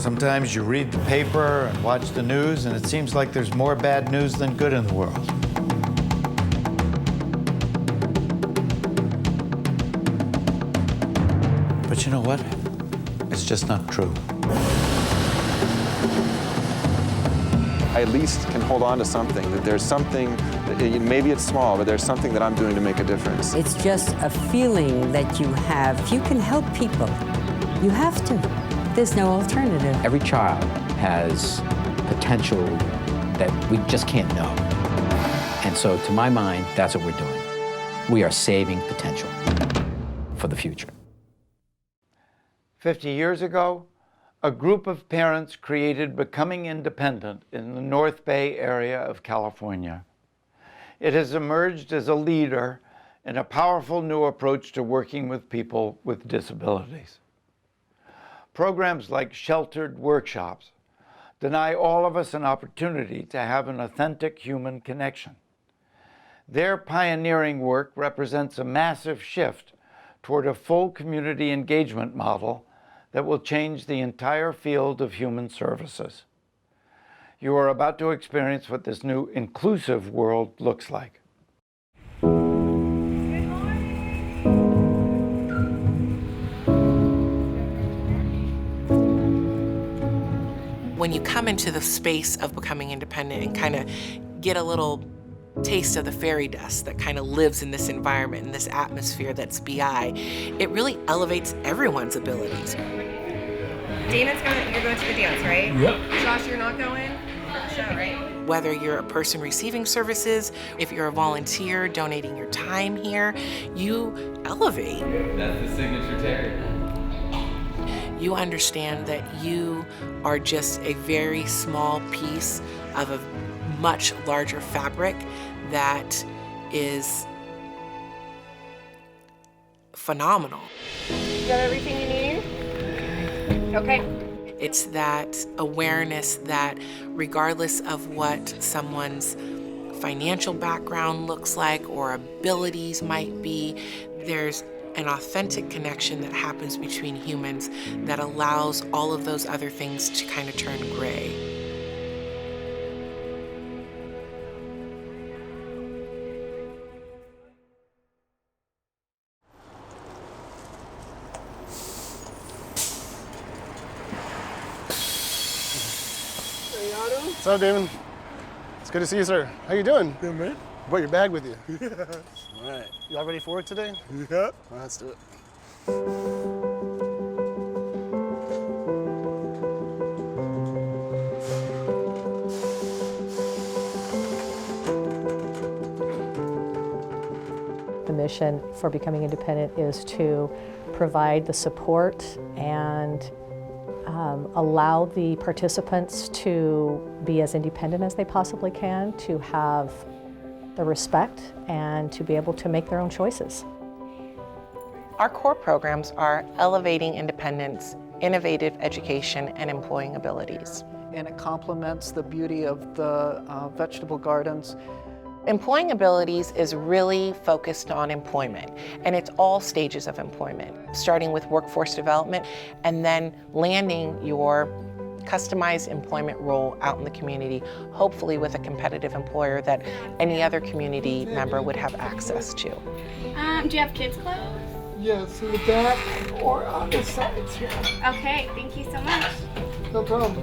Sometimes you read the paper and watch the news, and it seems like there's more bad news than good in the world. But you know what? It's just not true. I at least can hold on to something, that there's something, maybe it's small, but there's something that I'm doing to make a difference. It's just a feeling that you have. If you can help people, you have to. There's no alternative. Every child has potential that we just can't know. And so, to my mind, that's what we're doing. We are saving potential for the future. 50 years ago, a group of parents created Becoming Independent in the North Bay area of California. It has emerged as a leader in a powerful new approach to working with people with disabilities. Programs like sheltered workshops deny all of us an opportunity to have an authentic human connection. Their pioneering work represents a massive shift toward a full community engagement model that will change the entire field of human services. You are about to experience what this new inclusive world looks like. When you come into the space of becoming independent and kind of get a little taste of the fairy dust that kind of lives in this environment, in this atmosphere that's BI, it really elevates everyone's abilities. Damon's you're going to the dance, right? Yep. Josh, you're not going? For the show, right? Whether you're a person receiving services, if you're a volunteer donating your time here, you elevate. That's the signature Terry. You understand that you are just a very small piece of a much larger fabric that is phenomenal. You got everything you need? Okay. It's that awareness that regardless of what someone's financial background looks like or abilities might be, there's an authentic connection that happens between humans that allows all of those other things to kind of turn gray. What's up, Damon? It's good to see you, sir. How you doing? Good, man. You brought your bag with you. All right. You all ready for work today? Yep. All right, let's do it. The mission for Becoming Independent is to provide the support and allow the participants to be as independent as they possibly can, to have the respect, and to be able to make their own choices. Our core programs are elevating independence, innovative education, and employing abilities. And it complements the beauty of the vegetable gardens. Employing abilities is really focused on employment, and it's all stages of employment, starting with workforce development and then landing your customized employment role out in the community, hopefully with a competitive employer that any other community member would have access to. Do you have kids' clothes? Yes, in the back or on the sides here. Okay, thank you so much. No problem.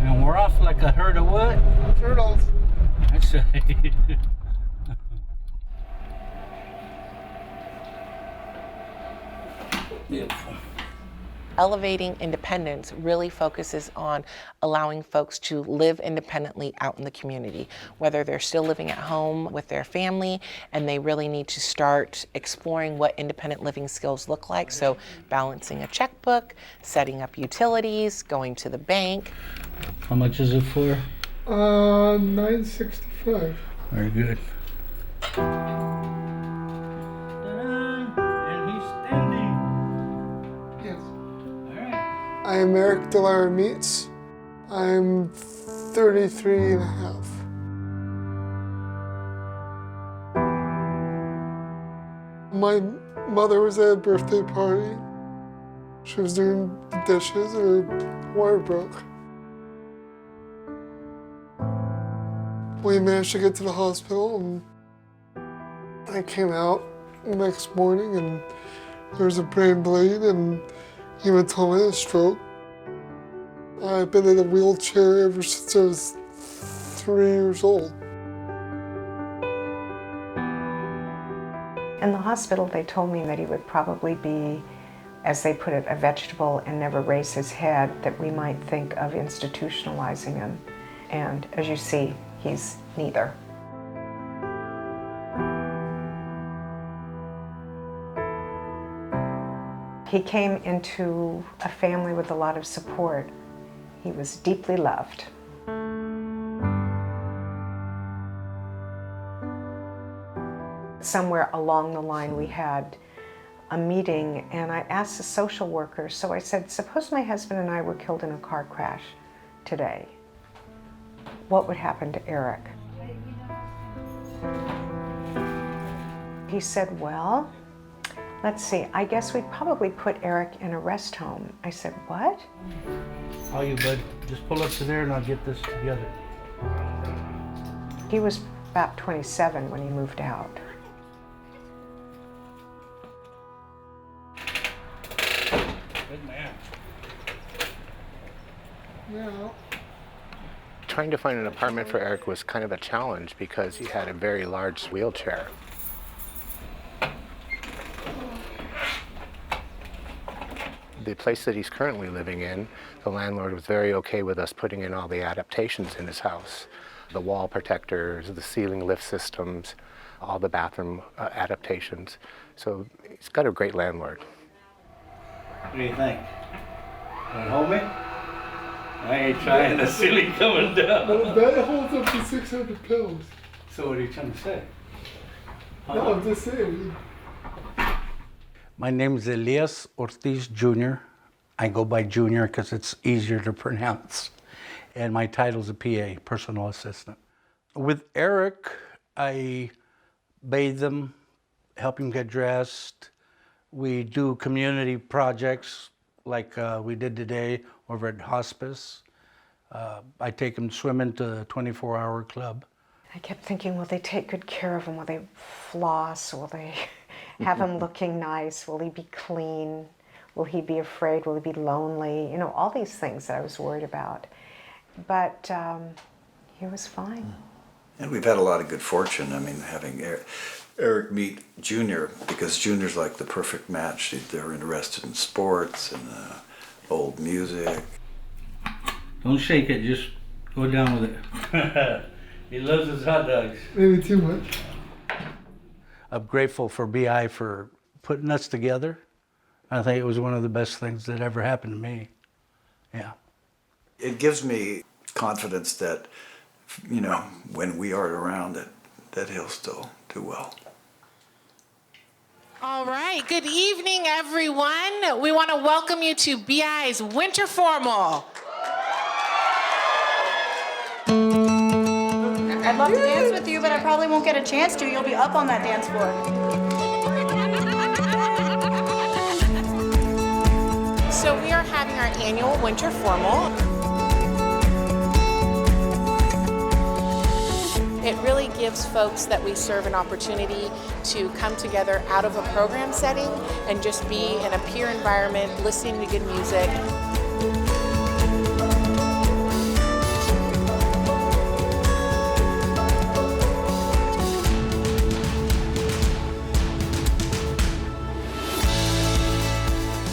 And we're off like a herd of what? Turtles. That's right. Beautiful. Elevating independence really focuses on allowing folks to live independently out in the community, whether they're still living at home with their family and they really need to start exploring what independent living skills look like. So balancing a checkbook, setting up utilities, going to the bank. How much is it for? $9.65. Very good. I am Eric Delara Meats. I'm 33 and a half. My mother was at a birthday party. She was doing the dishes and her wire broke. We managed to get to the hospital and I came out the next morning and there was a brain bleed and hematoma and a stroke. I've been in a wheelchair ever since I was 3 years old. In the hospital, they told me that he would probably be, as they put it, a vegetable and never raise his head, that we might think of institutionalizing him. And as you see, he's neither. He came into a family with a lot of support. He was deeply loved. Somewhere along the line we had a meeting and I asked the social worker, so I said, suppose my husband and I were killed in a car crash today. What would happen to Eric? He said, well, let's see, I guess we'd probably put Eric in a rest home. I said, what? All you, bud. Just pull up to there and I'll get this together. He was about 27 when he moved out. Good man. Yeah. Trying to find an apartment for Eric was kind of a challenge because he had a very large wheelchair. The place that he's currently living in, the landlord was very okay with us putting in all the adaptations in his house. The wall protectors, the ceiling lift systems, all the bathroom adaptations. So he's got a great landlord. What do you think? Want to hold me? I ain't trying to ceiling coming down. Well, that holds up to 600 pounds. So what are you trying to say? No, I'm just saying. My name is Elias Ortiz Jr. I go by Junior because it's easier to pronounce. And my title is a PA, personal assistant. With Eric, I bathe him, help him get dressed. We do community projects like we did today over at hospice. I take him swimming to the 24-hour club. I kept thinking, will they take good care of him? Will they floss? Will they have him looking nice? Will he be clean? Will he be afraid? Will he be lonely? You know, all these things that I was worried about. But he was fine. And we've had a lot of good fortune. I mean, having Eric meet Junior, because Junior's like the perfect match. They're interested in sports and old music. Don't shake it, just go down with it. He loves his hot dogs. Maybe too much. I'm grateful for BI for putting us together. I think it was one of the best things that ever happened to me. Yeah. It gives me confidence that, you know, when we are around, that he'll still do well. All right, good evening, everyone. We want to welcome you to BI's Winter Formal. I'd love to dance with you, but I probably won't get a chance to. You'll be up on that dance floor. So we are having our annual Winter Formal. It really gives folks that we serve an opportunity to come together out of a program setting and just be in a peer environment, listening to good music.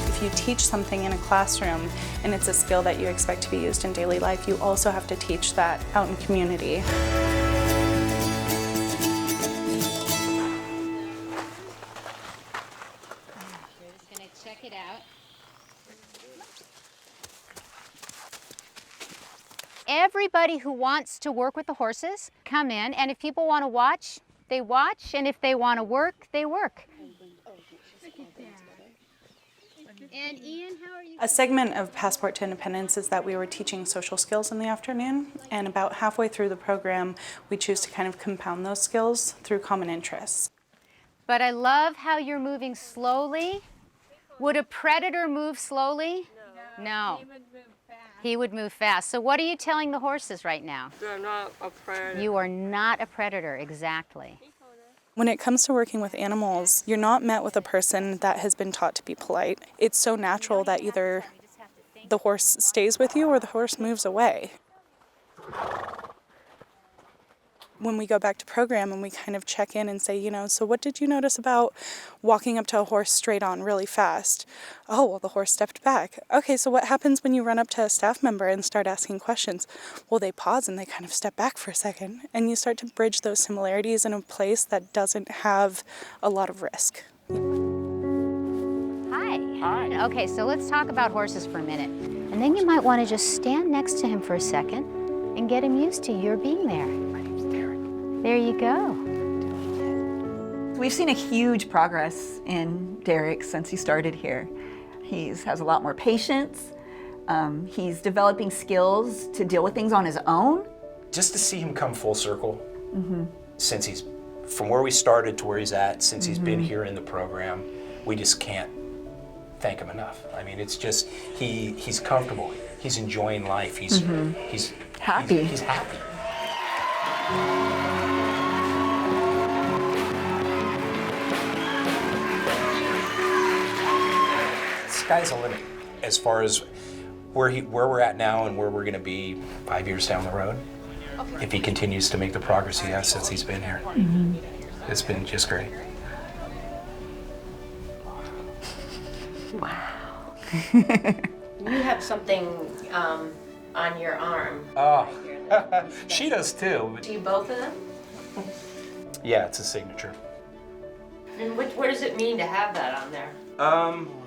If you teach something in a classroom and it's a skill that you expect to be used in daily life, you also have to teach that out in community. Everybody who wants to work with the horses, come in, and if people want to watch, they watch, and if they want to work, they work. And Ian, how are you? A segment of Passport to Independence is that we were teaching social skills in the afternoon, and about halfway through the program, we choose to kind of compound those skills through common interests. But I love how you're moving slowly. Would a predator move slowly? No. He would move fast. So what are you telling the horses right now? They're not a predator. You are not a predator, exactly. When it comes to working with animals, you're not met with a person that has been taught to be polite. It's so natural that either the horse stays with you or the horse moves away. When we go back to program and we kind of check in and say, you know, so what did you notice about walking up to a horse straight on really fast? Oh, well, the horse stepped back. Okay, so what happens when you run up to a staff member and start asking questions? Well, they pause and they kind of step back for a second, and you start to bridge those similarities in a place that doesn't have a lot of risk. Hi. Hi. Okay, so let's talk about horses for a minute. And then you might want to just stand next to him for a second and get him used to your being there. There you go. We've seen a huge progress in Derek since he started here. He has a lot more patience. He's developing skills to deal with things on his own. Just to see him come full circle, since he's, from where we started to where he's at, since he's been here in the program, we just can't thank him enough. I mean, it's just, he's comfortable. He's enjoying life. He's happy. He's happy. Sky's the limit as far as where we're at now and where we're going to be 5 years down the road. If he continues to make the progress he has since he's been here, it's been just great. Wow. You have something on your arm. Oh, she does too. Do you both of them? Yeah, it's a signature. And what does it mean to have that on there?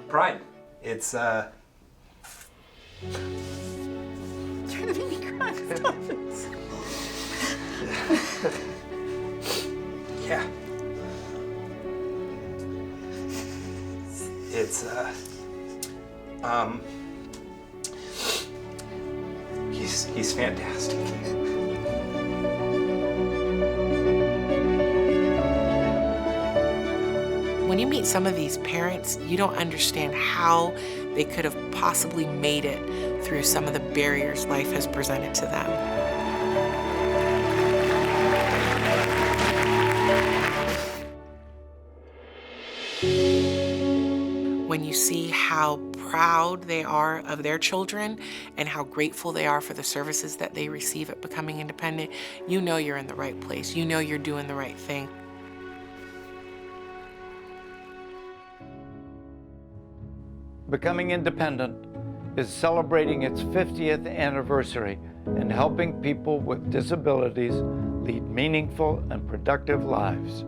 Pride. It's Trying to make me cry. Stop it. yeah. It's he's fantastic. When you meet some of these parents, you don't understand how they could have possibly made it through some of the barriers life has presented to them. When you see how proud they are of their children and how grateful they are for the services that they receive at Becoming Independent, you know you're in the right place. You know you're doing the right thing. Becoming Independent is celebrating its 50th anniversary and helping people with disabilities lead meaningful and productive lives.